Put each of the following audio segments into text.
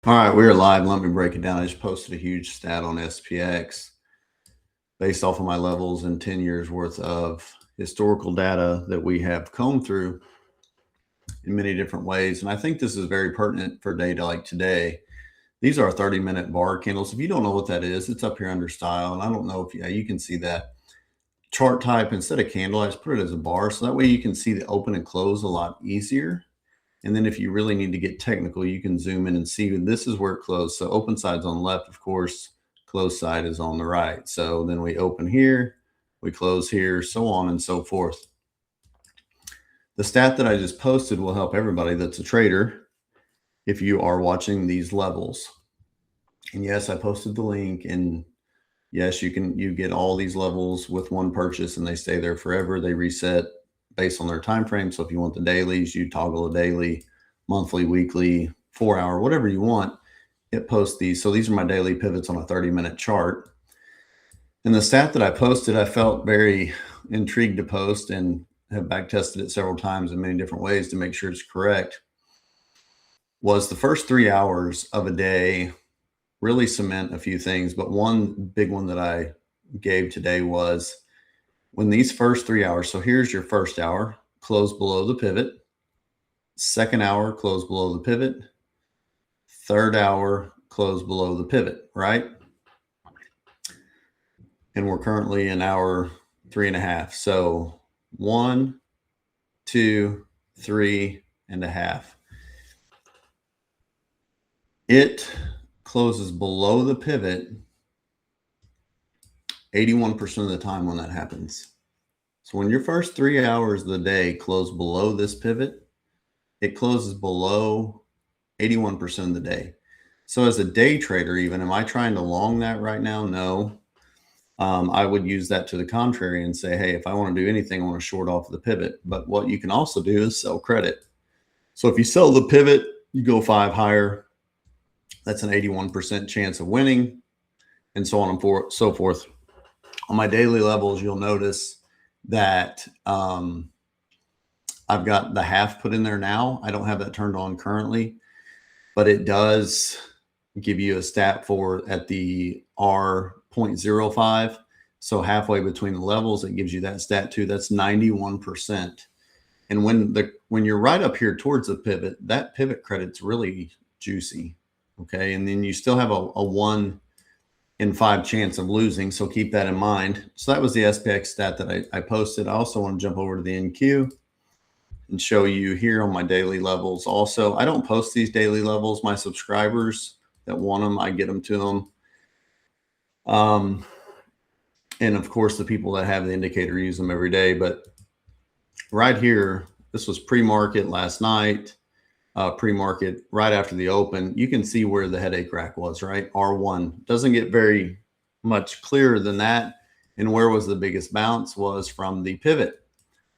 All right, we're live. Let me break it down. I just posted a huge stat on SPX based off of my levels and 10 years worth of historical data that we have combed through in many different ways. And I think this is very pertinent for data like today. These are 30-minute bar candles. If you don't know what that is, it's up here under style. And I don't know if you can see that chart type instead of candle. I just put it as a bar. So that way you can see the open and close a lot easier. And then if you really need to get technical, you can zoom in and see this is where it closed. So open side's on the left, of course, closed side is on the right. So then we open here, we close here, so on and so forth. The stat that I just posted will help everybody that's a trader if you are watching these levels. And yes, I posted the link, and yes, you get all these levels with one purchase and they stay there forever. They reset based on their time frame. So if you want the dailies, you toggle a daily, monthly, weekly, 4 hour, whatever you want, it posts these. So these are my daily pivots on a 30-minute chart. And the stat that I posted, I felt very intrigued to post and have back tested it several times in many different ways to make sure it's correct, was the first 3 hours of a day really cement a few things. But one big one that I gave today was when these first 3 hours, so here's your first hour, close below the pivot. Second hour, close below the pivot. Third hour, close below the pivot, right? And we're currently in hour 3.5. So 1, 2, 3.5. It closes below the pivot 81% of the time when that happens. So when your first 3 hours of the day close below this pivot, it closes below 81% of the day. So as a day trader, even, am I trying to long that right now? No. I would use that to the contrary and say, hey, if I want to do anything, I want to short off the pivot. But what you can also do is sell credit. So if you sell the pivot, you go 5 higher. That's an 81% chance of winning, and so on and so forth. On my daily levels, you'll notice that I've got the half put in there now. I don't have that turned on currently, but it does give you a stat for at the R.05. So halfway between the levels, it gives you that stat too. That's 91%. And when you're right up here towards the pivot, that pivot credit's really juicy. Okay. And then you still have a 1 in 5 chance of losing. So keep that in mind. So that was the SPX stat that I posted. I also want to jump over to the NQ and show you here on my daily levels. Also, I don't post these daily levels. My subscribers that want them, I get them to them. And of course, the people that have the indicator use them every day. But right here, this was pre-market last night. Pre-market right after the open, you can see where the headache rack was, right? R1 doesn't get very much clearer than that. And where was the biggest bounce was from the pivot.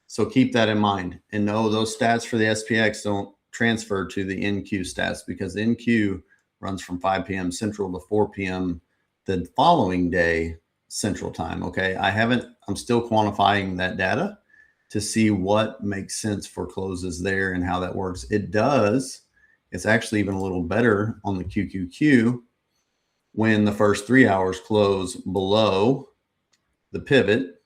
So keep that in mind, and know those stats for the SPX don't transfer to the NQ stats, because the NQ runs from 5 p.m. Central to 4 p.m. the following day Central time. Okay. I'm still quantifying that data to see what makes sense for closes there and how that works. It does. It's actually even a little better on the QQQ when the first 3 hours close below the pivot.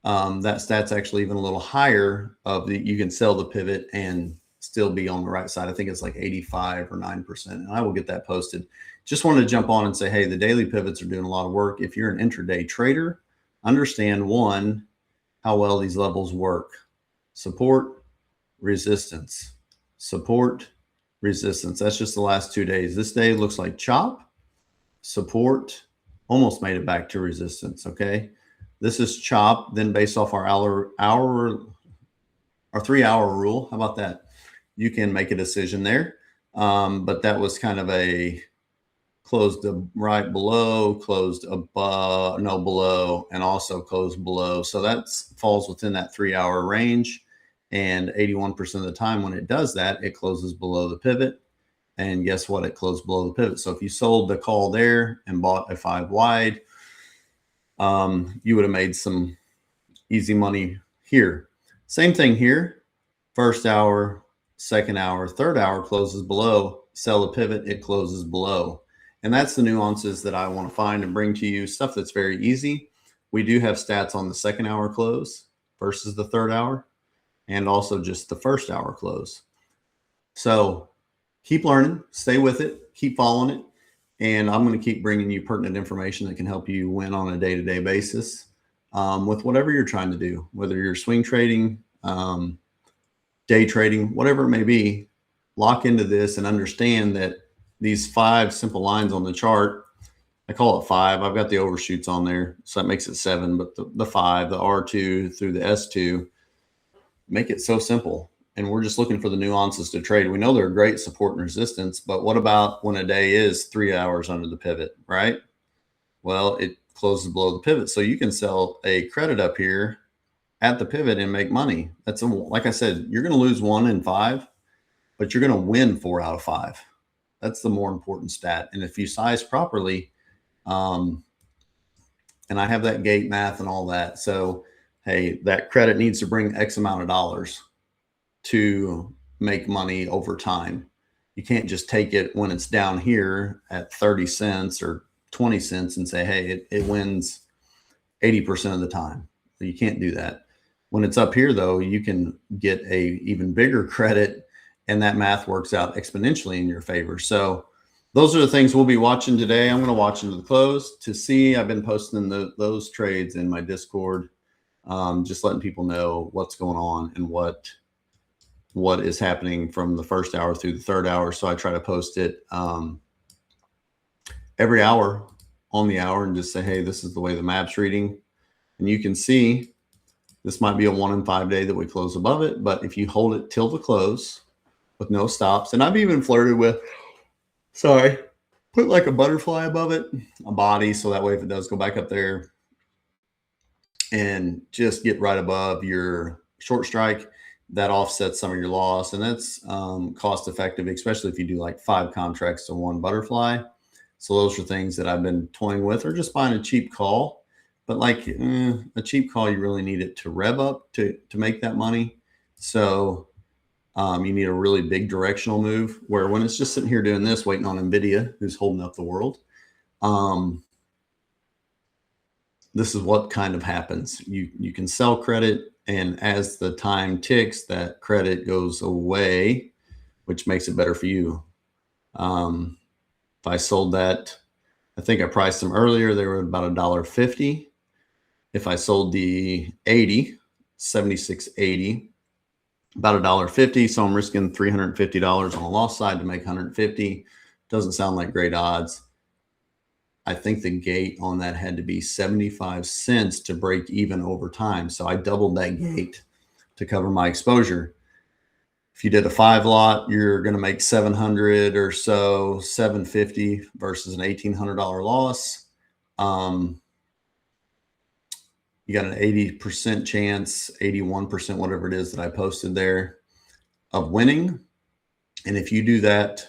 That stat's actually even a little higher you can sell the pivot and still be on the right side. I think it's like 85 or 9%. And I will get that posted. Just wanted to jump on and say, hey, the daily pivots are doing a lot of work. If you're an intraday trader, understand one, how well these levels work. Support, resistance, support, resistance. That's just the last 2 days. This day looks like chop, support, almost made it back to resistance. Okay. This is chop. Then based off our 3 hour rule, how about that? You can make a decision there. But that was kind of a closed right below, closed above, no, below, and also closed below. So that falls within that 3 hour range. And 81% of the time when it does that, it closes below the pivot. And guess what? It closed below the pivot. So if you sold the call there and bought a 5 wide, you would have made some easy money here. Same thing here. First hour, second hour, third hour closes below. sell a pivot, it closes below. And that's the nuances that I want to find and bring to you, stuff that's very easy. We do have stats on the second hour close versus the third hour, and also just the first hour close. So keep learning, stay with it, keep following it. And I'm going to keep bringing you pertinent information that can help you win on a day-to-day basis with whatever you're trying to do, whether you're swing trading, day trading, whatever it may be. Lock into this and understand that these 5 simple lines on the chart, I call it 5. I've got the overshoots on there, so that makes it 7. But the 5, the R2 through the S2, make it so simple. And we're just looking for the nuances to trade. We know they're great support and resistance, but what about when a day is 3 hours under the pivot, right? Well, it closes below the pivot. So you can sell a credit up here at the pivot and make money. That's like I said, you're going to lose 1 in 5, but you're going to win 4 out of 5. That's the more important stat. And if you size properly, and I have that gate math and all that. So, hey, that credit needs to bring X amount of dollars to make money over time. You can't just take it when it's down here at 30 cents or 20 cents and say, hey, it wins 80% of the time. You can't do that. When it's up here, though, you can get a even bigger credit, and that math works out exponentially in your favor. So those are the things we'll be watching today. I'm going to watch into the close to see. I've been posting those trades in my Discord, just letting people know what's going on and what is happening from the first hour through the third hour. So I try to post it every hour on the hour and just say, hey, this is the way the map's reading. And you can see this might be a 1 in 5 day that we close above it. But if you hold it till the close with no stops, and I've even flirted with, put like a butterfly above it, a body. So that way, if it does go back up there, and just get right above your short strike, that offsets some of your loss. And that's cost effective, especially if you do like 5 contracts to 1 butterfly. So those are things that I've been toying with, or just buying a cheap call. But like a cheap call, you really need it to rev up to make that money. So you need a really big directional move, where when it's just sitting here doing this, waiting on NVIDIA, who's holding up the world, this is what kind of happens. You can sell credit, and as the time ticks, that credit goes away, which makes it better for you. If I sold that, I think I priced them earlier, they were about $1.50. If I sold the 76.80, about $1.50, so I'm risking $350 on the loss side to make 150. Doesn't sound like great odds. I think the gate on that had to be 75 cents to break even over time. So I doubled that gate to cover my exposure. If you did a 5 lot, you're going to make 700 or so, 750 versus an $1,800 loss. You got an 80% chance, 81%, whatever it is that I posted there, of winning. And if you do that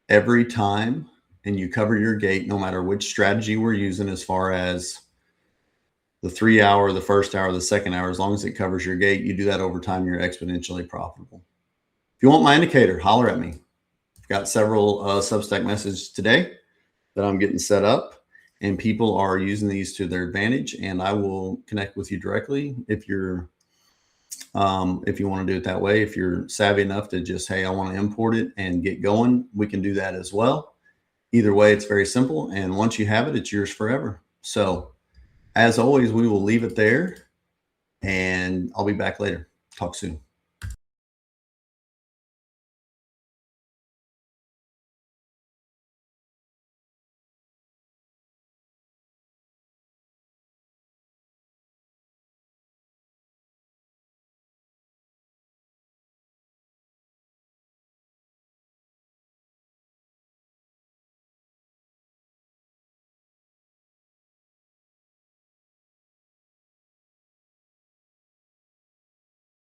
every time and you cover your gate, no matter which strategy we're using, as far as the 3 hour, the first hour, the second hour, as long as it covers your gate, you do that over time, you're exponentially profitable. If you want my indicator, holler at me. I've got several Substack messages today that I'm getting set up, and people are using these to their advantage, and I will connect with you directly if you want to do it that way. If you're savvy enough to just, hey, I want to import it and get going, we can do that as well. Either way, it's very simple, and once you have it, it's yours forever. So as always, we will leave it there, and I'll be back later. Talk soon.